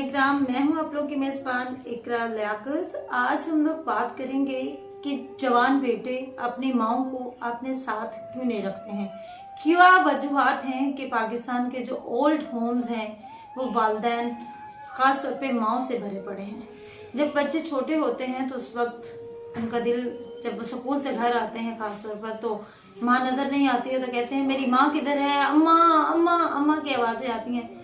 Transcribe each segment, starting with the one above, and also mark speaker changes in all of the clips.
Speaker 1: इकराम, मैं हूं आप लोग की मेजबान इकरा लियाकत। आज हम लोग बात करेंगे कि जवान बेटे अपनी माओ को अपने साथ क्यों नहीं रखते हैं। क्या वजूहत हैं कि पाकिस्तान के जो ओल्ड होम्स हैं वो वालिदैन खास तौर पे माओ से भरे पड़े हैं। जब बच्चे छोटे होते हैं तो उस वक्त उनका दिल, जब वो स्कूल से घर आते हैं खास तौर पर, तो माँ नजर नहीं आती है तो कहते हैं मेरी माँ किधर है, अम्मा अम्मा अम्मा की आवाजें आती हैं।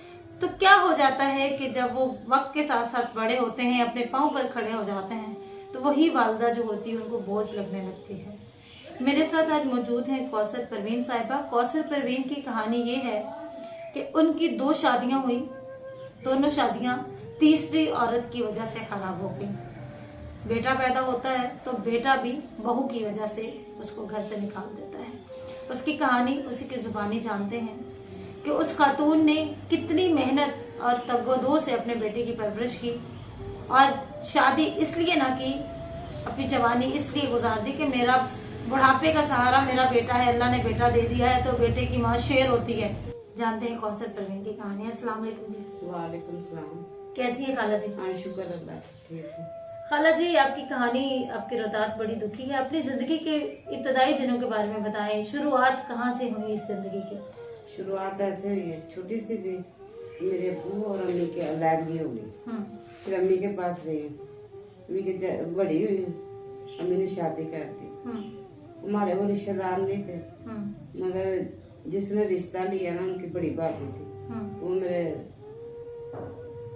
Speaker 1: तो क्या हो जाता है कि जब वो वक्त के साथ साथ बड़े होते हैं, अपने पाँव पर खड़े हो जाते हैं, तो वही वालदा जो होती है उनको बोझ लगने लगती है। मेरे साथ आज मौजूद हैं कौसर परवीन साहिबा। कौसर परवीन की कहानी ये है कि उनकी 2 शादियां हुई, दोनों शादियां तीसरी औरत की वजह से खराब हो गई। बेटा पैदा होता है तो बेटा भी बहू की वजह से उसको घर से निकाल देता है। उसकी कहानी उसी की जुबानी जानते हैं कि उस खातून ने कितनी मेहनत और तगोदो से अपने बेटे की परवरिश की, और शादी इसलिए ना की, अपनी जवानी इसलिए गुजार दी कि मेरा बुढ़ापे का सहारा मेरा बेटा है, अल्लाह ने बेटा दे दिया है तो बेटे की माँ शेर होती है। जानते हैं कौसर परवीन की कहानी। अस्सलाम वालेकुम जी।
Speaker 2: वालेकुम सलाम।
Speaker 1: कैसी है खाला जी?
Speaker 2: हाँ, शुक्र अल्लाह, ठीक है।
Speaker 1: खाला जी, आपकी कहानी, आपकी रोतात बड़ी दुखी है। अपनी जिंदगी के इब्तदाई दिनों के बारे में बताएं। शुरुआत कहाँ से हुई इस जिंदगी की?
Speaker 2: शुरुआत ऐसे हुई है, छोटी सी थी, मेरे अब्बू और अम्मी की अलग हो गई। फिर अम्मी के पास रही, अम्मी के बड़ी हुई, अम्मी ने शादी कर दी। हमारे वो रिश्तेदार नहीं थे, मगर जिसने रिश्ता लिया ना उनकी बड़ी भाभी थी, वो मेरे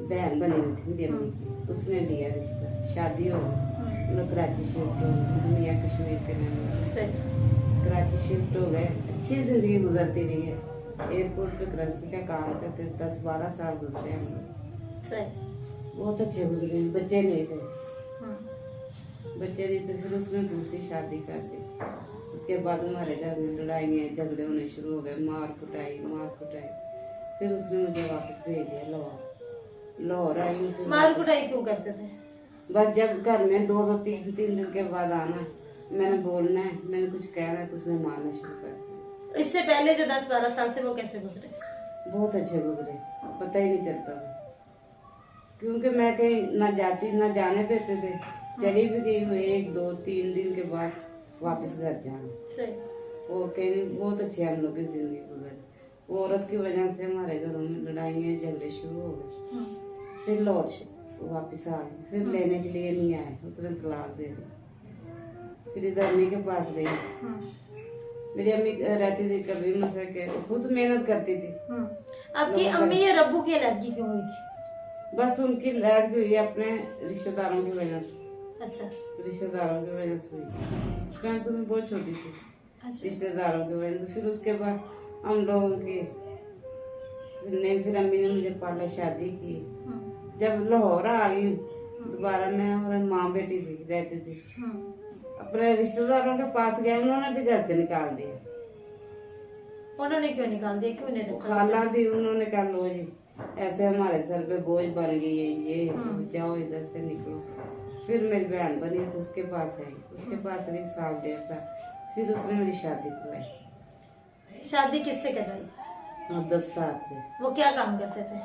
Speaker 2: बहन बनी हुई थी मेरी अम्मी की, उसने लिया रिश्ता, शादी हो गई। लोग कराची शिफ्ट हो गए, मियाँ कश्मीर के रहने, कराची शिफ्ट हो गए। अच्छी जिंदगी गुजरती रही है। एयरपोर्ट पे करेंसी का काम करते, 10-12 साल गुजरे हम लोग, बहुत अच्छे गुजरे। बच्चे नहीं थे, बच्चे नहीं थे। फिर उसने दूसरी शादी कर दी। उसके बाद हमारे घर में लड़ाइयाँ झगड़े होने शुरू हो गए, मार कुटाई। फिर उसने मुझे वापस भेज दिया लाहौर आई।
Speaker 1: मार कुटाई क्यों करते थे?
Speaker 2: बस जब घर में 2-3 दिन के बाद आना, मैंने बोलना है, मैंने कुछ कहना है तो उसने मारना शुरू कर दिया।
Speaker 1: इससे पहले जो 10-12 साल थे वो कैसे गुजरे?
Speaker 2: बहुत अच्छे गुजरे, पता ही नहीं चलता था, क्योंकि मैं कहीं ना जाती ना जाने देते थे। चली भी गई हुई 1-2-3 दिन के बाद वापस घर जाना। और कहीं बहुत अच्छे हम लोग की जिंदगी गुजरी। वो औरत की वजह से हमारे घरों में लड़ाइयाँ झगड़े शुरू हो गए। फिर लौट वापिस आ गए, फिर लेने के लिए नहीं आए, उसने तलाक दे दी। फिर इधर अम्मी के पास रही। मेरी अम्मी रहती थी कभी मसले के, खुद मेहनत करती थी।
Speaker 1: आपकी अम्मी या रब्बू की अलग क्यों हुई थी?
Speaker 2: बस उनकी लहर हुई अपने रिश्तेदारों की वजह से।
Speaker 1: अच्छा,
Speaker 2: रिश्तेदारों की वजह से हुई। उस टाइम तो मैं बहुत छोटी थी।
Speaker 1: अच्छा।
Speaker 2: रिश्तेदारों की वजह से फिर उसके बाद हम लोगों की नहीं, फिर अम्मी ने मुझे पाला, शादी की। जब लाहौर आ गई दोबारा, मैं और माँ बेटी थी रहती थी, अपने रिश्तेदारों के पास गए, उन्होंने भी घर से निकाल दिया।
Speaker 1: उन्होंने क्यों निकाल दिया? क्यों नहीं?
Speaker 2: खाला थी, उन्होंने कहा लो जी, ऐसे हमारे सर पे बोझ बन गई है, ये जाओ इधर से निकलो। फिर मेरी बहन बनी तो उसके पास आई, उसके पास रही 1.5 साल। फिर उसने मेरी शादी कराई।
Speaker 1: शादी किससे करवाई?
Speaker 2: 10 साल से।
Speaker 1: वो क्या काम करते थे?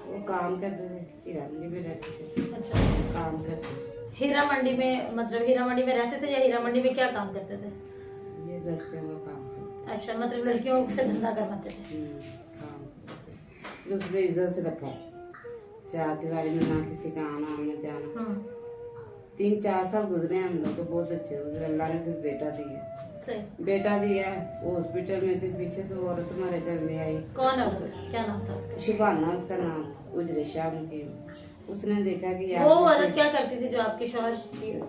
Speaker 2: वो काम करते थे, हीरा मंडी में रहते थे।
Speaker 1: अच्छा,
Speaker 2: काम करते थे।
Speaker 1: हीरा मंडी में, मतलब हीरा मंडी में रहते थे या हीरा मंडी में क्या काम करते थे?
Speaker 2: ये लड़कियों का काम करते।
Speaker 1: अच्छा, मतलब लड़कियों से धंधा करवाते थे।
Speaker 2: काम करते। फिर उसने इज्जत से रखा, 4 दीवारी में ना किसी का आना जाना। 3-4 साल गुजरे हम लोग तो बहुत अच्छे गुजरे। अल्लाह ने फिर बेटा दिया। बेटा दिया, वो हॉस्पिटल में थी, पीछे से औरत हमारे घर में आई।
Speaker 1: कौन औरत? क्या नाम था उसका?
Speaker 2: शिबाना उसका नाम, उजरे शाम की। उसने देखा कि
Speaker 1: वो औरत क्या करती थी जो आपके शौहर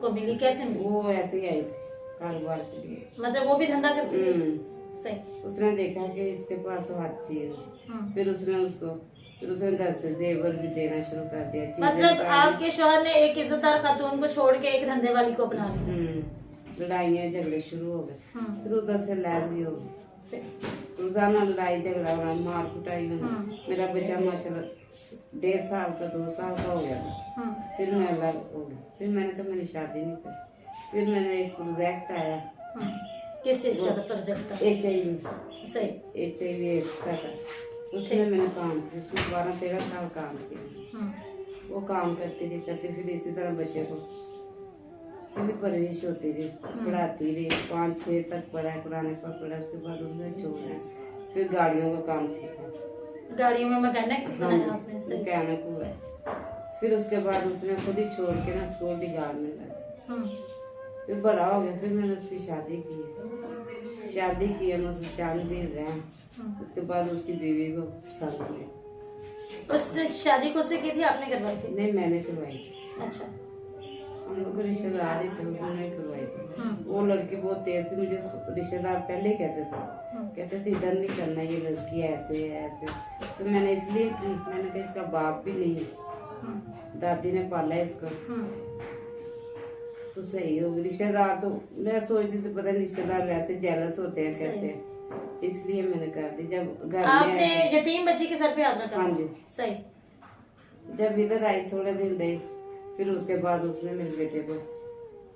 Speaker 1: को मिली? कैसे मिली?
Speaker 2: वो ऐसे ही आई थी कारोबार के लिए,
Speaker 1: मतलब वो भी धंधा करती थी? सही।
Speaker 2: उसने देखा कि इसके पास तो हर चीज है। फिर उसने घर से जेवर भी देना शुरू कर दिया।
Speaker 1: मतलब आपके शौहर ने एक इज्जतदार खातून को छोड़ के एक धंधे वाली को अपना लिया।
Speaker 2: लड़ाइयाँ झगड़े शुरू हो गए। फिर उधर से लैद भी हो गई, रोजाना लड़ाई झगड़ा होना, मार कुटाई होना। मेरा बच्चा माशाल्लाह 1.5 साल का 2 साल का हो गया था। फिर मैं अलग हो गई। फिर मैंने कहा मैंने शादी नहीं की। फिर मैंने एक प्रोजेक्ट आया।
Speaker 1: किस चीज का प्रोजेक्ट था?
Speaker 2: HIV।
Speaker 1: सही।
Speaker 2: HIV का था। उसमें मैंने काम किया, उसमें 12-13 साल काम किया। वो काम करती रही फिर इसी तरह बच्चे को भी परवरिश होती रही, पढ़ाती रही, 5-6 तक पढ़ा, कुरान पर पढ़ा, उसके बाद उसने छोड़ा। फिर गाड़ियों का काम सीखा,
Speaker 1: गाड़ियों में मैकेनिक बनाया आपने?
Speaker 2: मैकेनिक हुआ। फिर उसके बाद उसने खुद ही छोड़ के ना स्कूल बिगाड़ने लगा। फिर बड़ा हो गया, फिर मैंने उसकी शादी की, हम उससे 4 दिन रहे। उसके बाद उसकी बीवी को पसंद किया।
Speaker 1: उस शादी को उससे की थी, आपने करवाई थी?
Speaker 2: नहीं, मैंने करवाई थी।
Speaker 1: अच्छा।
Speaker 2: हम लोग को रिश्तेदार ही थे, उन्होंने करवाई थी। वो लड़की बहुत तेज थी, मुझे रिश्तेदार पहले ही कहते थे इधर नहीं करना, ये लड़की ऐसे है ऐसे। तो मैंने इसलिए की, मैंने कहा इसका बाप भी नहीं है, दादी ने पाला इसको, तो सही होगी। रिश्तेदार तो मैं सोचती थी पता नहीं रिश्तेदार वैसे जेलस होते हैं, कहते हैं, इसलिए मैंने कर दी। जब घर में
Speaker 1: आपने यतीम बच्ची के सर पे हाथ रखा?
Speaker 2: हाँ जी।
Speaker 1: सही।
Speaker 2: जब इधर आई थोड़े दिन रही, फिर उसके बाद उसने मेरे बेटे को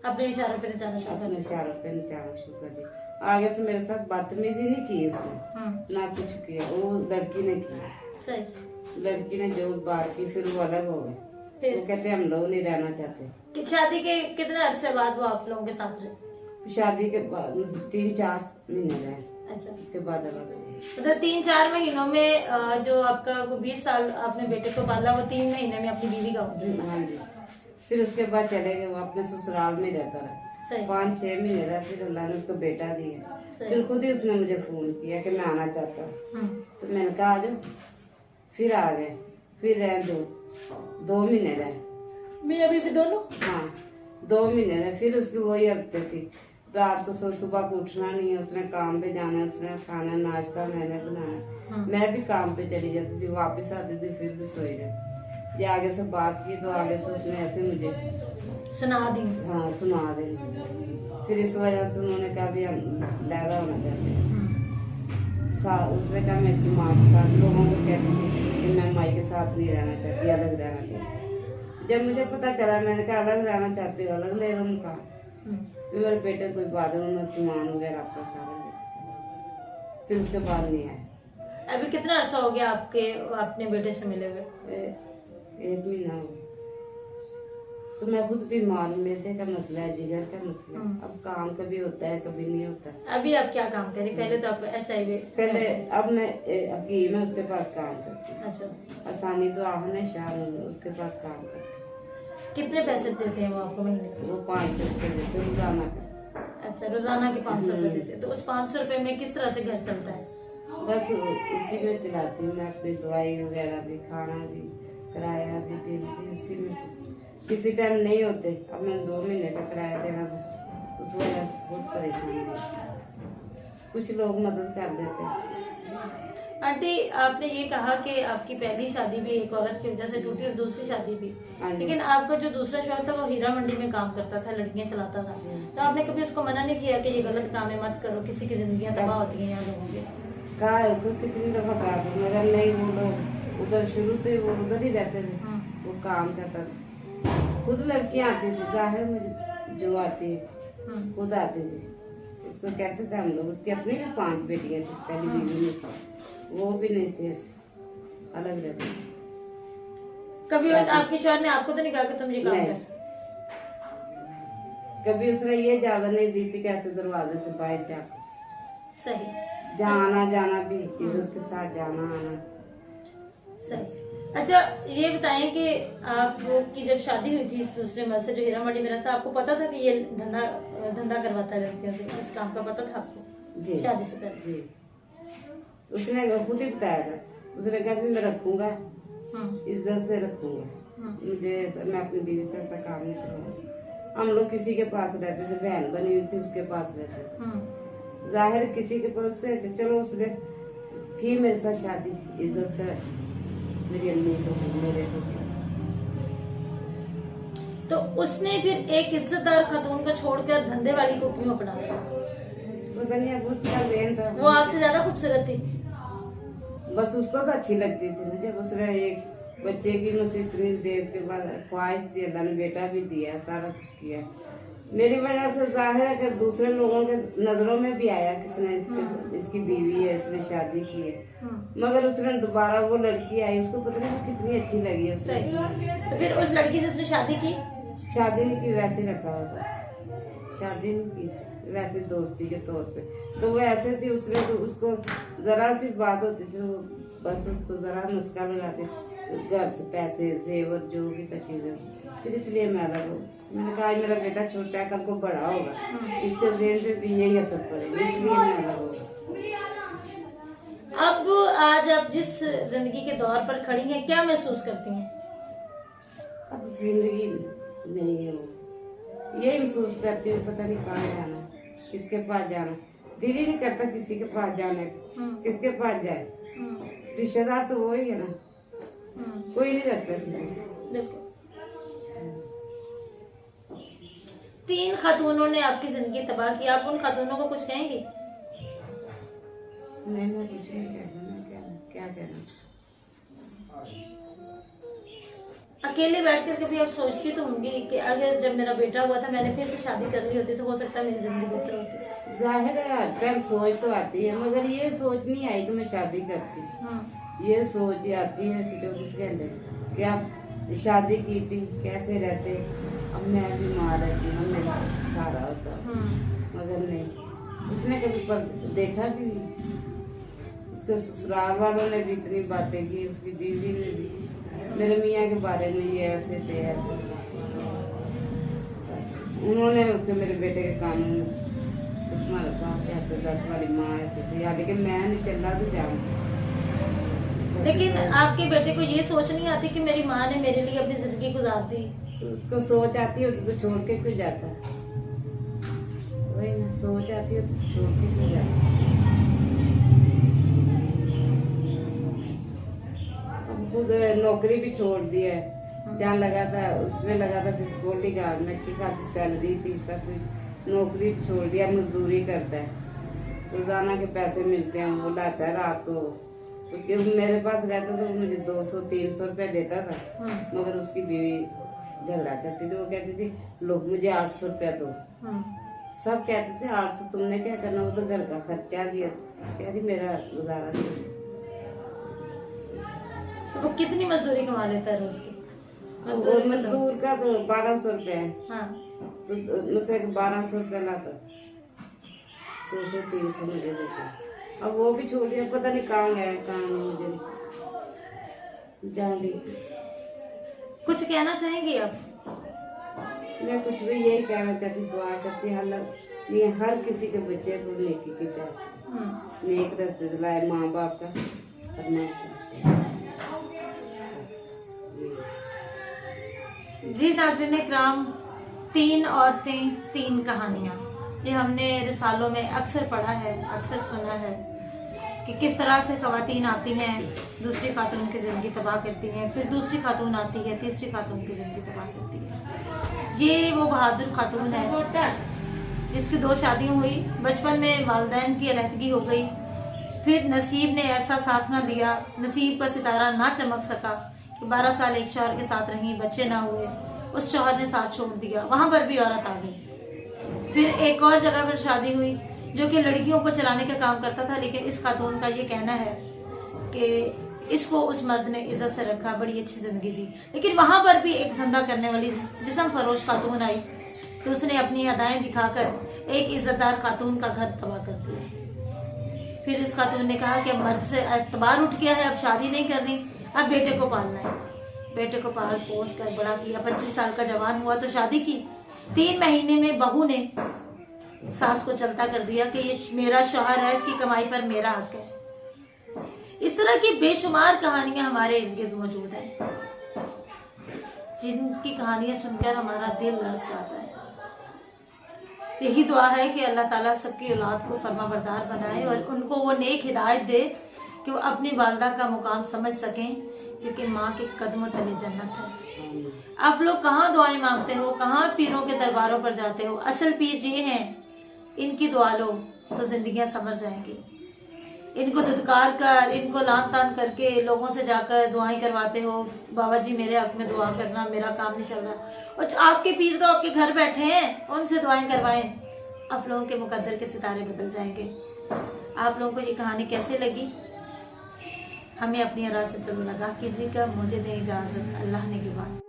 Speaker 1: अपने इशारों पे नचाना शुरू कर
Speaker 2: अपने इशारों पे नचाना शुरू कर दिया। आगे से मेरे साथ बदतमीजी नहीं की उसने, ना कुछ किया, वो लड़की ने किया।
Speaker 1: सही।
Speaker 2: लड़की ने जो बात की, फिर वो अलग हो गए। वो कहते हम लोग नहीं रहना चाहते।
Speaker 1: शादी के कितने अरसे बाद वो आप लोगों के साथ रहे?
Speaker 2: शादी के बाद 3-4 महीने रहे।
Speaker 1: अच्छा।
Speaker 2: उसके बाद अलग हो गए।
Speaker 1: मतलब 3-4 महीनों में जो आपका 20 साल आपने बेटे को पाला, वो 3 महीने में अपनी बीवी का हो गया?
Speaker 2: हाँ जी। फिर उसके बाद चले गए, वो अपने ससुराल में रहता रहा। 5-6 महीने रहा, फिर अल्लाह ने उसको बेटा दिया। फिर खुद ही उसने मुझे फोन किया कि मैं आना चाहता हूँ। तो मैंने कहा आ जाओ। फिर आ गए, फिर रहे 2 महीने रहे।
Speaker 1: मैं अभी भी दोनों?
Speaker 2: हाँ, 2 महीने रहे। फिर उसकी वही हफ्ते थी, रात को सुबह को उठना नहीं है, उसने काम पे जाना है, उसने खाना नाश्ता मैंने बनाना। मैं भी काम पे चली जाती थी, वापस आती थी, फिर भी सोई रहे। ये आगे से बात की तो आगे से उसने ऐसे मुझे
Speaker 1: सुना दी।
Speaker 2: हाँ, सुना दे। फिर इस वजह से उन्होंने कहा भी हम लैदा होना चाहते हैं। उसने कहा मैं इसकी माँ के साथ, लोगों को कहती थी कि मैं माई के साथ नहीं रहना चाहती, अलग रहना चाहती। जब मुझे पता चला, मैंने कहा अलग रहना चाहती हो, अलग ले लो। उनका मेरे बेटे कोई बात, उन्होंने सामान वगैरह आपका सारा। फिर उसके बाद नहीं आया।
Speaker 1: अभी कितना अर्सा हो गया आपके अपने बेटे से मिले हुए?
Speaker 2: 1 महीना हो गया। तो मैं खुद बीमार, मेदे का मसला है, जिगर का मसला है। अब काम कभी होता है, कभी नहीं होता।
Speaker 1: अभी आप क्या काम करें? पहले तो आप HIV?
Speaker 2: पहले, अब मैं हकीम है, उसके पास काम करती हूँ।
Speaker 1: अच्छा।
Speaker 2: आसानी तो आहन है शाह, उसके पास काम करती हूँ।
Speaker 1: कितने पैसे देते हैं वो आपको महीने के?
Speaker 2: वो 500 रुपये देते रोजाना का।
Speaker 1: अच्छा, रोजाना के 500 रुपए देते हैं। तो उस 500 रुपए में किस तरह से घर चलता है?
Speaker 2: बस उसी में चलाती हूँ मैं, अपनी दवाई वगैरह भी, खाना भी, किराया भी, बिल भी उसी में से। किसी टाइम नहीं होते। अब मैंने 2 महीने का किराया देना था, उस वजह से बहुत परेशानी है। कुछ लोग मदद कर देते हैं।
Speaker 1: आंटी, आपने ये कहा कि आपकी पहली शादी भी एक औरत की वजह से टूटी और दूसरी शादी भी, लेकिन आपका जो दूसरा शौहर था वो हीरा मंडी में काम करता था, लड़कियां चलाता था। तो आपने कभी उसको मना नहीं किया कि ये गलत काम है, मत करो, किसी की जिंदगी तबाह होती है यहाँ लोगों की?
Speaker 2: कहा है उसको कितनी दफा कहा था, मगर नहीं, वो लोग उधर शुरू से वो उधर ही रहते थे। वो काम करता था, खुद लड़कियां आती थी, जाहिर में जो आती है खुद आती थी। उसको कहते थे हम लोग, उसकी अपनी भी 5 बेटियां थी, पहली बीवी में वो भी नहीं थी, अलग रहती।
Speaker 1: कभी आपके शौहर ने आपको तो नहीं कहा कि तुम ये काम कर?
Speaker 2: कभी उसने ये इजाजत नहीं दी थी कैसे दरवाजे से बाहर जाकर।
Speaker 1: सही।
Speaker 2: जहाँ आना जाना भी इज्जत के साथ जाना आना।
Speaker 1: सही। अच्छा, ये बताएं कि आपकी जब शादी हुई थी इस दूसरे मर्द से जो हीरा मंडी में रहता, आपको पता था कि ये धंधा करवाता है लड़कियों से? इस काम का पता था आपको?
Speaker 2: जी।
Speaker 1: शादी से पहले?
Speaker 2: जी। उसने खुद ही बताया था। उसने कहा भी मैं रखूंगा, इज्जत से रखूंगा, मैं अपनी बीवी से ऐसा काम नहीं करूँगा। हम लोग किसी के पास रहते थे, बहन बनी हुई थी उसके पास रहते थे, जाहिर किसी के पास से। चलो उसने की मेरे साथ शादी इज्जत से, मेरी अम्मी को मेरे को।
Speaker 1: तो उसने फिर एक इज्जतदार खातून को छोड़कर धंधे वाली को क्यों अपना लिया?
Speaker 2: पता नहीं, अब उसका देन था।
Speaker 1: वो आपसे ज्यादा खूबसूरत थी?
Speaker 2: बस उसको तो अच्छी लगती थी मुझे। उसने एक बच्चे की मुझसे इतनी देर के बाद ख्वाहिश थी, अल्लाह ने बेटा भी दिया, सारा कुछ किया। मेरी वजह से जाहिर है कि दूसरे लोगों के नजरों में भी आया किसने इसकी बीवी है, इसने शादी की है। मगर उसने दोबारा वो लड़की आई, उसको पता नहीं कितनी अच्छी लगी उससे।
Speaker 1: तो फिर उस लड़की से उसने शादी की?
Speaker 2: शादी नहीं की, वैसे ही रखा हुआ था, शादी नहीं की, वैसे दोस्ती के तौर पे। तो वो ऐसे थी, उसने तो उसको जरा सी बात होती थी वो बस उसको जरा नुस्खा लगाते, घर से पैसे जेवर जो भी था चीजें, फिर इसलिए मैं अलग हो। मैंने कहा मेरा बेटा छोटा है, कल को बड़ा होगा, इसके जेन से भी यही असर पड़ेगा, इसलिए मैं अलग होगा।
Speaker 1: अब आज आप जिस जिंदगी के दौर पर खड़ी हैं, क्या महसूस करती हैं?
Speaker 2: अब जिंदगी नहीं है वो, यही महसूस करती हूँ, पता नहीं कहाँ जाना, किसके पास जाना, दिल ही नहीं करता किसी के पास जाने, किसके पास जाए। रिश्तेदार तो वो ही है ना, कोई नहीं रखता किसी।
Speaker 1: बिल्कुल। 3 खातूनों ने आपकी जिंदगी तबाह की, आप उन खातूनों को कुछ कहेंगे?
Speaker 2: नहीं, मैं कुछ नहीं कहना, क्या कहना।
Speaker 1: अकेले बैठकर कभी आप सोचती तो होंगी कि अगर जब मेरा बेटा हुआ था मैंने फिर से शादी कर ली होती तो हो सकता है मेरी जिंदगी बेहतर होती।
Speaker 2: जाहिर है हर टाइम सोच तो आती है, मगर ये सोच नहीं आई कि मैं शादी करती। ये सोच आती है कि 24 घंटे कि आप शादी की थी, कैसे रहते, अब मैं बीमार रहती हूँ, मेरा सहारा होता, मगर नहीं, उसने कभी देखा भी नहीं। उसके ससुराल वालों ने भी इतनी बातें की, उसकी बीवी ने भी, मेरे मियाँ के बारे में ये ऐसे थे ऐसे, उन्होंने उसके मेरे बेटे के कानून में तुम्हारा बाप ऐसे था, तुम्हारी माँ ऐसे थी, लेकिन मैं नहीं चला तो जाऊँ।
Speaker 1: लेकिन आपके बेटे को ये सोच नहीं आती कि मेरी माँ ने मेरे लिए अपनी जिंदगी गुजार दी?
Speaker 2: उसको सोच आती है, उसको छोड़ के क्यों जाता है, वही ना, सोच आती है तो छोड़ के क्यों जाता है। अब खुद नौकरी भी छोड़ दी है, जहाँ लगा था उसमें लगा था सिक्योरिटी गार्ड में, अच्छी खासी सैलरी थी, सब कुछ, नौकरी छोड़ दिया, मजदूरी करता है, रोजाना के पैसे मिलते हैं, वो लाता है रात को। उसके मेरे पास रहता तो मुझे 200-300 रुपया देता था, मगर उसकी बीवी झगड़ा करती थी, वो कहती थी लो मुझे 800 रुपया दो। सब कहते थे 800 तुमने क्या करना, वो तो घर का खर्चा भी है, कह रही मेरा गुजारा नहीं।
Speaker 1: तो वो कितनी मजदूरी कमा लेता है रोज की?
Speaker 2: मजदूर का तो 1200 रुपया है, तो मुझसे 1200 रुपया लाता, 200-300 मुझे देता। अब वो भी छोड़ दिया, पता नहीं कहाँ गया, कहाँ नहीं, मुझे नहीं जान भी।
Speaker 1: कुछ कहना चाहेंगे आप?
Speaker 2: मैं कुछ भी यही कहना चाहती, दुआ करती ये हर किसी के बच्चे को नेकी की तरह नेक रास्ते दिलाए, माँ बाप का करना।
Speaker 1: जी नाज़रीन इकराम, 3 औरतें 3 कहानियाँ, ये हमने रिसालों में अक्सर पढ़ा है, अक्सर सुना है कि किस तरह से खवातीन आती हैं, दूसरी खातून की जिंदगी तबाह करती हैं, फिर दूसरी खातून आती है, तीसरी खातून की जिंदगी तबाह करती है। ये वो बहादुर खातून है जिसकी 2 शादियां हुई, बचपन में वालिदैन की अलहदगी हो गई, फिर नसीब ने ऐसा साथ ना दिया, नसीब का सितारा ना चमक सका कि 12 साल एक शौहर के साथ रही, बच्चे ना हुए, उस शौहर ने साथ छोड़ दिया, वहां पर भी औरत आ गई। फिर एक और जगह पर शादी हुई जो कि लड़कियों को चलाने का काम करता था, लेकिन इस खातून का ये कहना है कि इसको उस मर्द ने इज्जत से रखा, बड़ी अच्छी जिंदगी दी। लेकिन वहां पर भी एक धंधा करने वाली जिस्म फरोश खातून आई तो उसने अपनी अदाएं दिखाकर एक इज्जतदार खातून का घर तबाह कर दिया। फिर इस खातून ने कहा कि अब मर्द से एतबार उठ गया है, अब शादी नहीं करनी, अब बेटे को पालना है। बेटे को पाल पोस कर बड़ा किया, 25 साल का जवान हुआ तो शादी की। 3 महीने में बहू ने सास को चलता कर दिया कि ये मेरा शौहर है, इसकी कमाई पर मेरा हक है। इस तरह की बेशुमार कहानियां हमारे इर्द गिर्द मौजूद हैं, जिनकी कहानियां सुनकर हमारा दिल लर्ज जाता है। यही दुआ है कि अल्लाह ताला सबकी औलाद को फर्माबरदार बनाए और उनको वो नेक हिदायत दे कि वो अपनी वालदा का मुकाम समझ सकें, क्योंकि माँ के कदमों तले जन्नत है। आप लोग कहाँ दुआएं मांगते हो, कहाँ पीरों के दरबारों पर जाते हो? असल पीर जी हैं, इनकी दुआ लो तो जिंदगियां समझ जाएंगी। इनको धुतकार कर, इनको लान तान करके लोगों से जाकर दुआएं करवाते हो, बाबा जी मेरे हक में दुआ करना, मेरा काम नहीं चल रहा। और आपके पीर तो आपके घर बैठे हैं, उनसे दुआएं करवाएं, आप लोगों के मुकद्दर के सितारे बदल जाएंगे। आप लोगों को ये कहानी कैसे लगी हमें अपनी आवाज़ से जरूर आगाह कीजिएगा। मुझे दें इजाज़त, अल्लाह ने की बात।